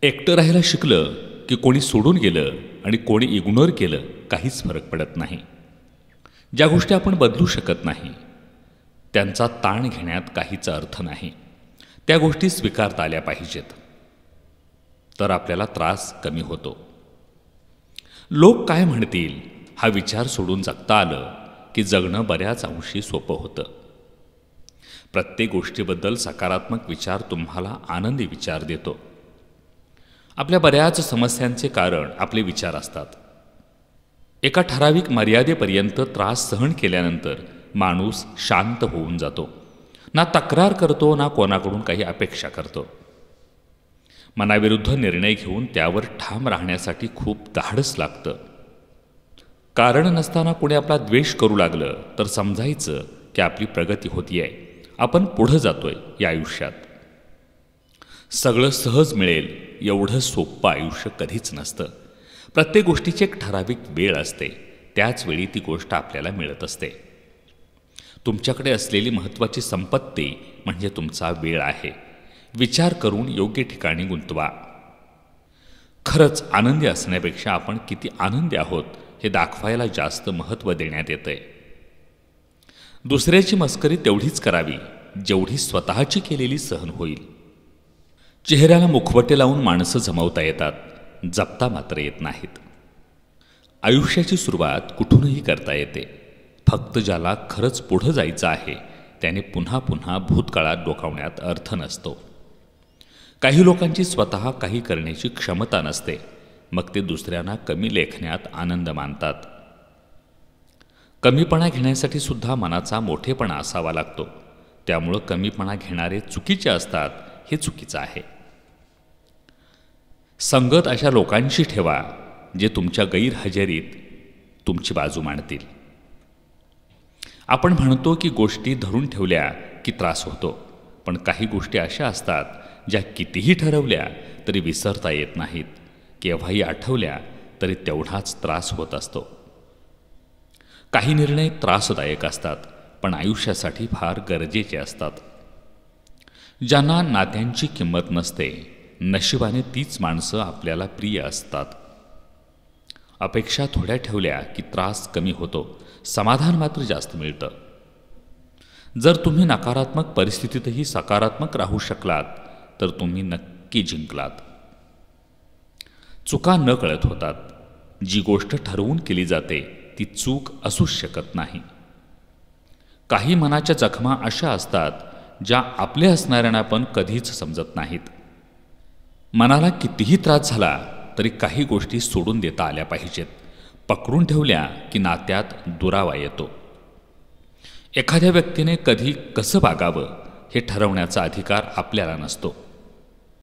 एकटं राहायला शिकलं की कोणी सोडून गेलं आणि कोणी इग्नोर केलं काहीच फरक पडत नाही. ज्या गोष्टी आपण बदलू शकत नाही त्यांचा ताण घेण्यात काहीच अर्थ नाही. त्या गोष्टी स्वीकारता आल्या पाहिजेत, तर आपल्याला त्रास कमी होतो. लोक काय म्हणतील हा विचार सोडून जगता आलं की जगणं बऱ्याच अंशी सोपं होतं. प्रत्येक गोष्टीबद्दल सकारात्मक विचार तुम्हाला आनंदी विचार देतो. आपल्या बऱ्याच समस्यांचे कारण आपले विचार असतात. एका ठराविक मर्यादेपर्यंत त्रास सहन केल्यानंतर माणूस शांत होऊन जातो. ना तक्रार करतो ना कोणाकडून काही अपेक्षा करतो. मनाविरुद्ध निर्णय घेऊन त्यावर ठाम राहण्यासाठी खूप धाडस लागतं. कारण नसताना कोणी आपला द्वेष करू लागलं तर समजायचं की आपली प्रगती होतीये, आपण पुढं जातोय या आयुष्यात. सगळं सहज मिळेल एवढं सोपं आयुष्य कधीच नसतं. प्रत्येक गोष्टीची एक ठराविक वेळ असते, त्याच वेळी ती गोष्ट आपल्याला मिळत असते. तुमच्याकडे असलेली महत्त्वाची संपत्ती म्हणजे तुमचा वेळ आहे. विचार करून योग्य ठिकाणी गुंतवा. खरंच आनंदी असण्यापेक्षा आपण किती आनंदी आहोत हे दाखवायला जास्त महत्त्व देण्यात येतंय. दुसऱ्याची मस्करी तेवढीच करावी जेवढी स्वतःची केलेली सहन होईल. चेहऱ्याला मुखवटे लावून माणसं जमवता येतात, जपता मात्र येत नाहीत. आयुष्याची सुरुवात कुठूनही करता येते. फक्त ज्याला खरंच पुढं जायचं आहे त्याने पुन्हा पुन्हा भूतकाळात डोकावण्यात अर्थ नसतो. काही लोकांची स्वतः काही करण्याची क्षमता नसते, मग ते दुसऱ्यांना कमी लेखण्यात आनंद मानतात. कमीपणा घेण्यासाठी सुद्धा मनाचा मोठेपणा असावा लागतो. त्यामुळं कमीपणा घेणारे चुकीचे असतात हे चुकीचं आहे. संगत अशा लोकांशी ठेवा जे तुमच्या गैरहजेरीत तुमची बाजू मांडतील. आपण म्हणतो की गोष्टी धरून ठेवल्या की त्रास होतो, पण काही गोष्टी अशा असतात ज्या कितीही ठरवल्या तरी विसरता येत नाहीत. केव्हाही आठवल्या तरी तेवढाच त्रास होत असतो. काही निर्णय त्रासदायक असतात पण आयुष्यासाठी फार गरजेचे असतात. ज्यांना नात्यांची किंमत नसते, नशिबाने तीच माणसं आपल्याला प्रिय असतात. अपेक्षा थोड्या ठेवल्या की त्रास कमी होतो, समाधान मात्र जास्त मिळतं. जर तुम्ही नकारात्मक परिस्थितीतही सकारात्मक राहू शकलात तर तुम्ही नक्की जिंकलात. चुका न कळत होतात. जी गोष्ट ठरवून केली जाते ती चूक असूच शकत नाही. काही मनाच्या जखमा अशा असतात ज्या आपल्या असणाऱ्यांना पण कधीच समजत नाहीत. मनाला कितीही त्रास झाला तरी काही गोष्टी सोडून देता आल्या पाहिजेत. पकडून ठेवल्या की नात्यात दुरावा येतो. एखाद्या व्यक्तीने कधी कसं वागावं हे ठरवण्याचा अधिकार आपल्याला नसतो.